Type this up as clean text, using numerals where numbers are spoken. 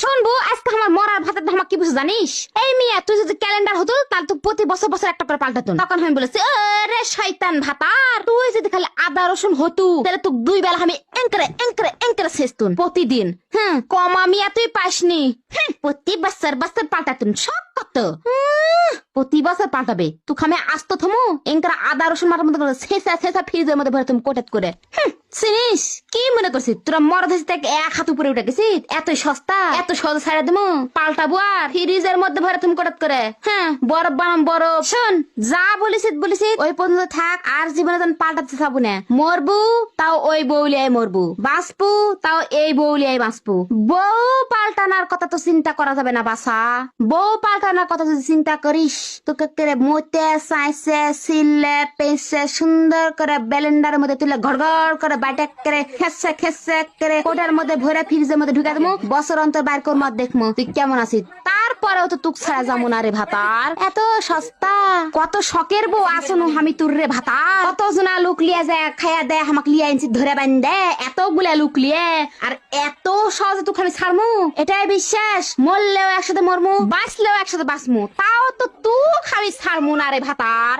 শুনবো আজকে আমার মরার ভাতের ধামা কি বুঝে জানিস? এই মিয়া তুই যদি ক্যালেন্ডার হতো তাহলে তো প্রতি বছর বছর একটা করে পাল্টাতো। তখন আমি বলেছি আরে শয়তান ভাতার, তুই যদি খালি আদা রসুন হতু তাহলে তুই দুই বেলা আমি এঙ্করে এঙ্করে এঙ্করে শেষতুন প্রতিদিন। কমা মিয়া তুই পাসনি। প্রতি বছর বছর পাল্টাতুন শখ কত। প্রতি বছর পাল্টাবে তুই খামে আসতো থমু এঙ্করে আদা রসুন মারার মতো শেষা শেষা ফ্রিজের মধ্যে ভরে তুমি কোটেট করে। চিনিস কি মনে করছিস তোরা মরদ হয়েছিস এক হাত উপরে উঠে গেছিস? এত সস্তা এত সহজ ছাড়া দেবো পাল্টাবো আর ফ্রিজের মধ্যে ভরে তুমি কোটেট করে। বরফ বানাম বরফ। শোন যা বলিস ওই পর্যন্ত থাক, আর জীবনে তখন পাল্টাতে চাবো না। মরবু তাও ওই বউলিয়ায় মরবু, বাঁচবু তাও এই বউলিয়ায় বাঁচবু। বউ পাল্টানোর কথা তো চিন্তা করা যাবে না বাসা। বউ পাল্টানোর কথা যদি চিন্তা করিস তোকে করে মতে চাইছে সিলে পেঁচে সুন্দর করে ব্যালেন্ডারের মধ্যে তুলে ঘর ঘর করে বাইটা করে খেসে খেসে করে কোটার মধ্যে ভরে ফ্রিজের মধ্যে ঢুকা দেবো। বছর অন্তর বাইর কর মত দেখবো তুই কেমন আছিস। তারপরেও তো তুক ছাড়া যাবো না রে ভাতার। এত সস্তা কত শখের বউ আসনু আমি তোর রে ভাতার। কত জনা লুক লিয়া যায় খাইয়া দেয় আমাকে লিয়া ইঞ্চি ধরে বান দে এতগুলা লুক লিয়ে, আর এত সহজে তুক আমি ছাড়মু এটাই বিশ্বাস? মরলেও একসাথে মরমু বাঁচলেও একসাথে বাঁচমু, তাও তো তুক আমি ছাড়মু না রে ভাতার।